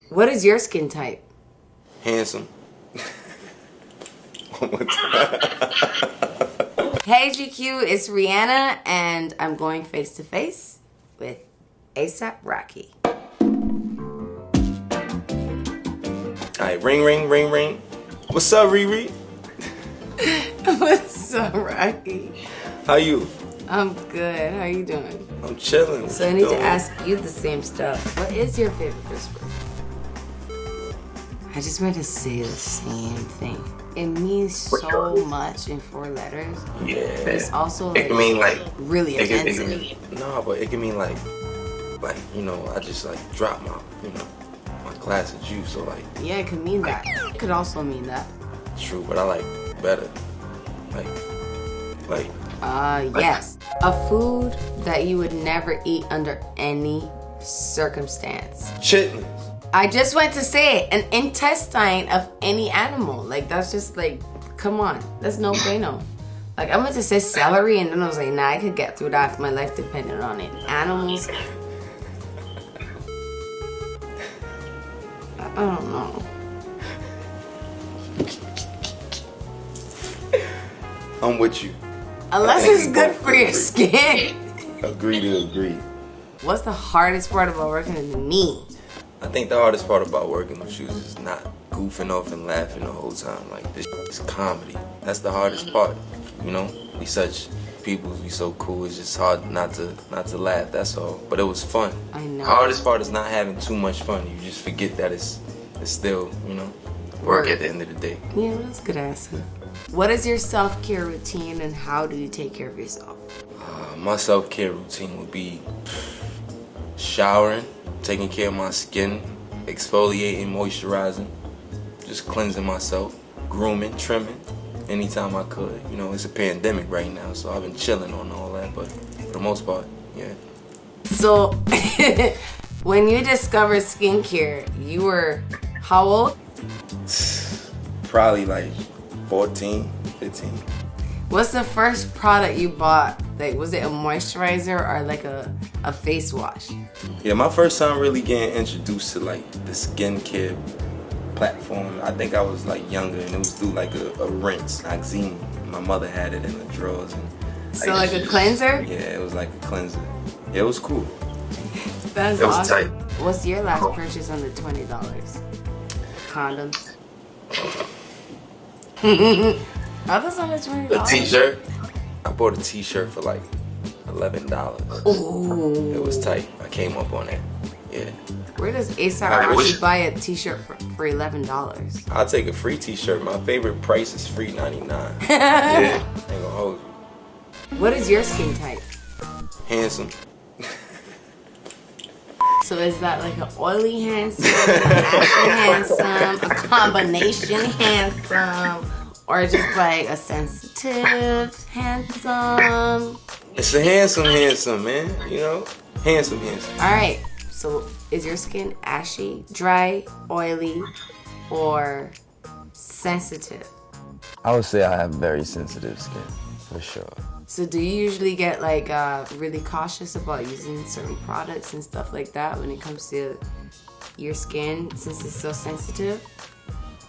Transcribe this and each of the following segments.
What is your skin type? Handsome. One more time. Hey GQ, it's Rihanna, and I'm going face to face with ASAP Rocky. Alright, ring, ring, ring, ring. What's up, Riri? What's up, Rocky? How you? I'm good. How you doing? I'm chilling. So I need to ask you the same stuff. What is your favorite Christmas? I just want to say the same thing. It means so much in 4 letters. Yeah. But it's also it can mean like really offensive. No, but it can mean like you know, I just like drop my my glass of juice, so like. Yeah, it could mean that. It could also mean that. True, but I like better. Yes. A food that you would never eat under any circumstance. Chitlins. I just went to say it. An intestine of any animal. Like, that's just like, come on. That's no bueno. Like, I went to say celery, and then I was like, nah, I could get through that if my life depended on it. Animals. I don't know. I'm with you. Unless it's good for your skin. Agree to agree. What's the hardest part about working with me? I think the hardest part about working with you is not goofing off and laughing the whole time. Like, this is comedy. That's the hardest part. You know, we such people, we so cool. It's just hard not to laugh. That's all. But it was fun. I know. The hardest part is not having too much fun. You just forget that it's still, work at the end of the day. Yeah, that's a good answer. What is your self-care routine, and how do you take care of yourself? My self-care routine would be showering, taking care of my skin, exfoliating, moisturizing, just cleansing myself, grooming, trimming, anytime I could. You know, it's a pandemic right now, so I've been chilling on all that, but for the most part, yeah. So, when you discovered skincare, you were how old? Probably like 14, 15. What's the first product you bought? Like, was it a moisturizer or like a face wash? Yeah, my first time really getting introduced to like the skincare platform, I think I was like younger, and it was through like a rinse, Noxzema. My mother had it in the drawers. And, so like a cleanser? Yeah, it was like a cleanser. Yeah, it was cool. That's it was awesome. tight. What's your last purchase under $20? Condoms. Are those under $20? A t-shirt. I bought a t-shirt for like $11. Ooh. It was tight. I came up on that. Yeah. Where does ASAP Rocky buy a t-shirt for $11? I'll take a free t-shirt. My favorite price is free $99. Yeah. Ain't gonna hold you. What is your skin type? Handsome. So is that like an oily handsome, ashy handsome, a combination handsome, or just like a sensitive handsome? It's a handsome, man. You know? Handsome. Alright, so is your skin ashy, dry, oily, or sensitive? I would say I have very sensitive skin, for sure. So do you usually get like really cautious about using certain products and stuff like that when it comes to your skin, since it's so sensitive?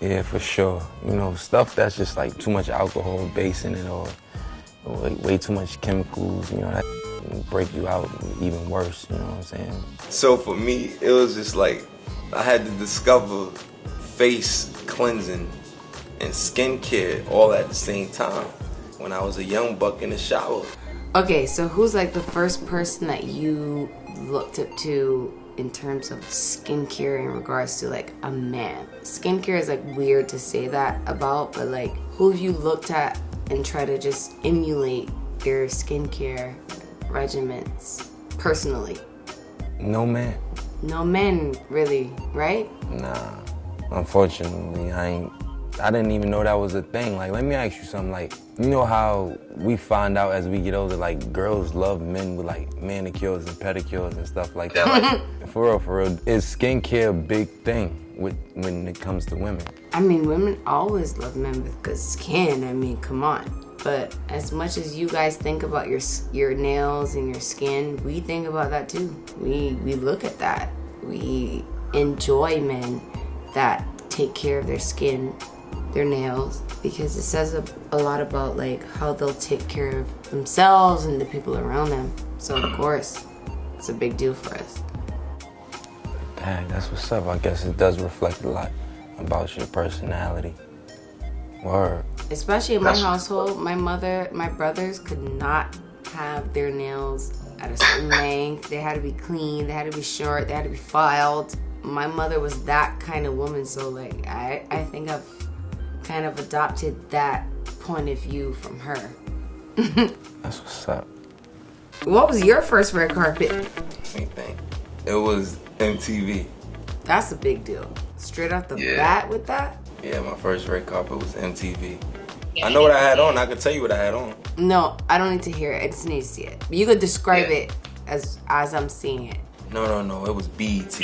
Yeah, for sure. You know, stuff that's just like too much alcohol base in it, or way too much chemicals, that can break you out even worse, you know what I'm saying? So for me, it was just like I had to discover face cleansing and skincare all at the same time when I was a young buck in the shower. Okay, so who's like the first person that you looked up to in terms of skincare in regards to like a man? Skincare is like weird to say that about, but like who have you looked at and try to just emulate your skincare regimens personally? No man. No men, really, right? Nah, unfortunately, I didn't even know that was a thing. Like, let me ask you something. Like, you know how we find out as we get older, like, girls love men with, like, manicures and pedicures and stuff like that. Like, for real, is skincare a big thing when it comes to women? I mean, women always love men with good skin. I mean, come on. But as much as you guys think about your nails and your skin, we think about that too. We look at that. We enjoy men that take care of their skin, their nails, because it says a lot about like how they'll take care of themselves and the people around them. So of course, it's a big deal for us. Dang, that's what's up. I guess it does reflect a lot about your personality. Word. Especially in my household, my brothers could not have their nails at a certain length. They had to be clean, they had to be short, they had to be filed. My mother was that kind of woman, so like I think I've kind of adopted that point of view from her. That's what's up. What was your first red carpet? Let me think. It was MTV. That's a big deal. Straight off the bat with that? Yeah, my first red carpet was MTV. I know what I had on. I can tell you what I had on. No, I don't need to hear it. I just need to see it. You could describe it as I'm seeing it. No. It was BET.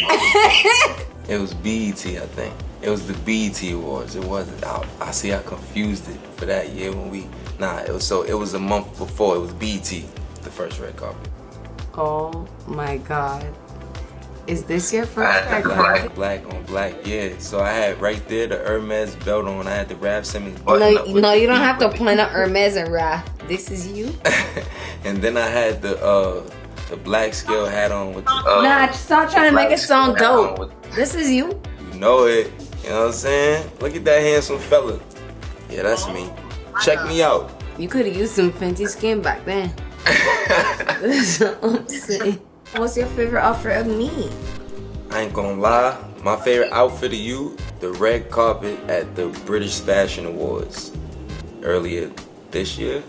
It was BET, I think. It was the BET Awards. It wasn't. I see. I confused it for that year when we. Nah, it was a month before. It was BET, the first red carpet. Oh my God. Is this your first red carpet? Black on black, yeah. So I had right there the Hermes belt on. I had the Raf Simons button up. No, you don't have to point out Hermes and Raf. This is you. And then I had the black scale hat on with the. Nah, stop trying to make it sound dope. This is you. You know it. You know what I'm saying? Look at that handsome fella. Yeah, that's me. Check me out. You could have used some Fenty skin back then. That's what I'm saying. What's your favorite outfit of me? I ain't gonna lie. My favorite outfit of you, the red carpet at the British Fashion Awards earlier this year.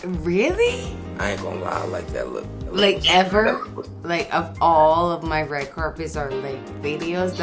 Really? I ain't gonna lie, I like that look. Like ever? Like of all of my red carpets or like videos,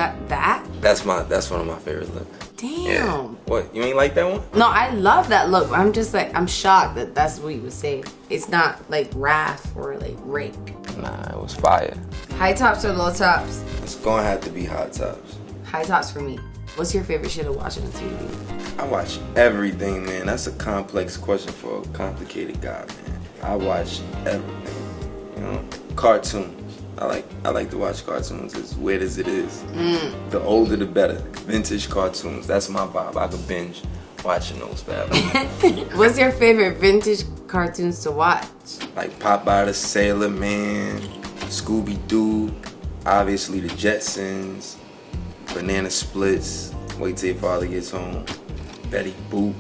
That's one of my favorite looks. Damn. Yeah. What? You ain't like that one? No, I love that look. I'm just like, I'm shocked that that's what you would say. It's not like Raf or like Rake. Nah, it was fire. High tops or low tops? It's gonna have to be hot tops. High tops for me. What's your favorite shit to watch on TV? I watch everything, man. That's a complex question for a complicated guy, man. I watch everything. You know, cartoons. I like to watch cartoons as weird as it is. The older the better. Vintage cartoons. That's my vibe. I could binge watching those bad boys. What's your favorite vintage cartoons to watch? Like Popeye the Sailor Man, Scooby-Doo, obviously the Jetsons, Banana Splits, Wait Till Your Father Gets Home, Betty Boop,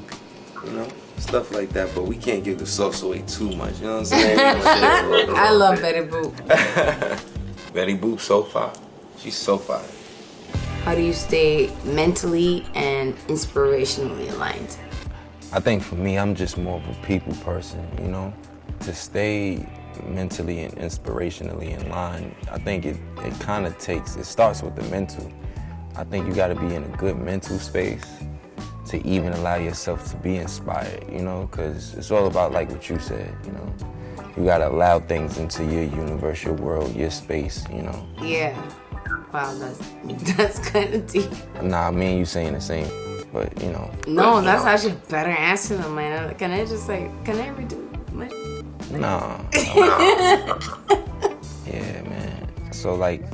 you know, stuff like that. But we can't give the sauce away too much, you know what I'm saying? I love Betty Boop. Betty Boop, so far. She's so fire. How do you stay mentally and inspirationally aligned? I think for me, I'm just more of a people person, you know? To stay mentally and inspirationally in line, I think it starts with the mental. I think you gotta be in a good mental space to even allow yourself to be inspired, you know? Because it's all about like what you said, you know? You gotta allow things into your universe, your world, your space, you know? Yeah. Wow, that's kind of deep. Nah, me and you saying the same, but you know. No, that's actually a better answer than mine. Can I redo my... Nah. Yeah, man. So like,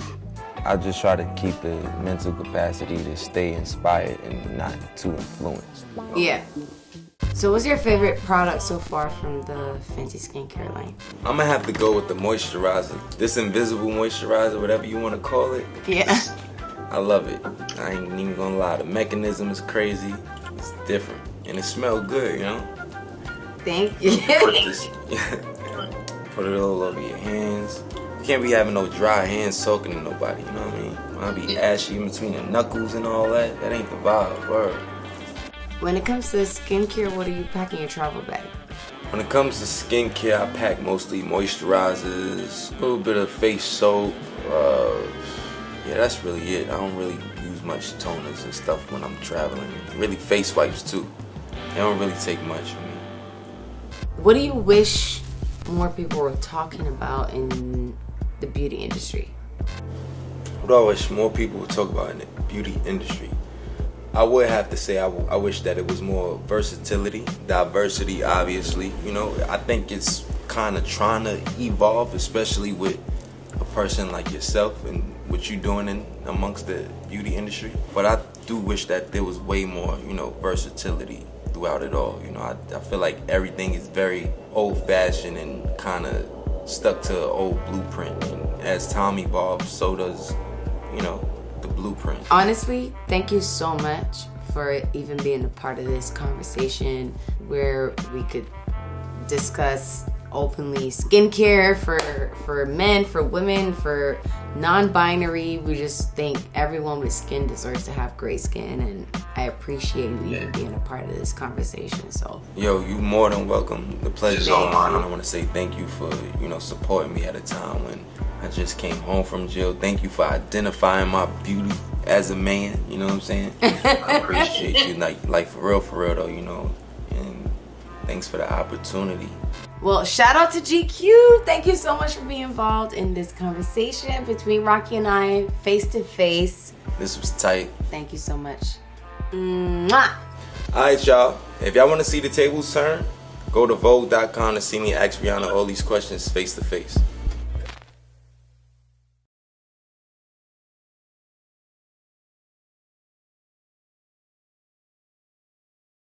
I just try to keep the mental capacity to stay inspired and not too influenced. Yeah. So what's your favorite product so far from the Fenty skincare line? I'm gonna have to go with the moisturizer. This invisible moisturizer, whatever you wanna call it. Yeah. I love it. I ain't even gonna lie. The mechanism is crazy. It's different. And it smells good, you know? Thank you. Put it all over your hands. You can't be having no dry hands soaking to nobody, you know what I mean? I'll be ashy in between your knuckles and all that. That ain't the vibe, word. When it comes to skincare, what are you packing in your travel bag? When it comes to skincare, I pack mostly moisturizers, a little bit of face soap. Yeah, that's really it. I don't really use much toners and stuff when I'm traveling. Really face wipes too. They don't really take much for me. What do you wish more people were talking about in the beauty industry? What do I wish more people would talk about in the beauty industry? I would have to say I wish that it was more versatility, diversity, obviously. You know, I think it's kind of trying to evolve, especially with a person like yourself and what you doing in amongst the beauty industry. But I do wish that there was way more, you know, versatility throughout it all. You know, I feel like everything is very old-fashioned and kind of stuck to an old blueprint. And as time evolves, so does, you know, the blueprint. Honestly, thank you so much for even being a part of this conversation where we could discuss openly skincare for men, for women, for non-binary. We just think everyone with skin deserves to have great skin, and I appreciate you even being a part of this conversation. So Yo, you more than welcome. The pleasure is all mine. I want to say thank you for, you know, supporting me at a time when I just came home from jail. Thank you for identifying my beauty as a man, you know what I'm saying? I appreciate you, like for real though, you know, and thanks for the opportunity. well, shout out to GQ. Thank you so much for being involved in this conversation between Rocky and I, face to face. This was tight. Thank you so much. Mwah! Alright, y'all. If y'all want to see the tables turn, go to Vogue.com to see me ask Rihanna all these questions face to face.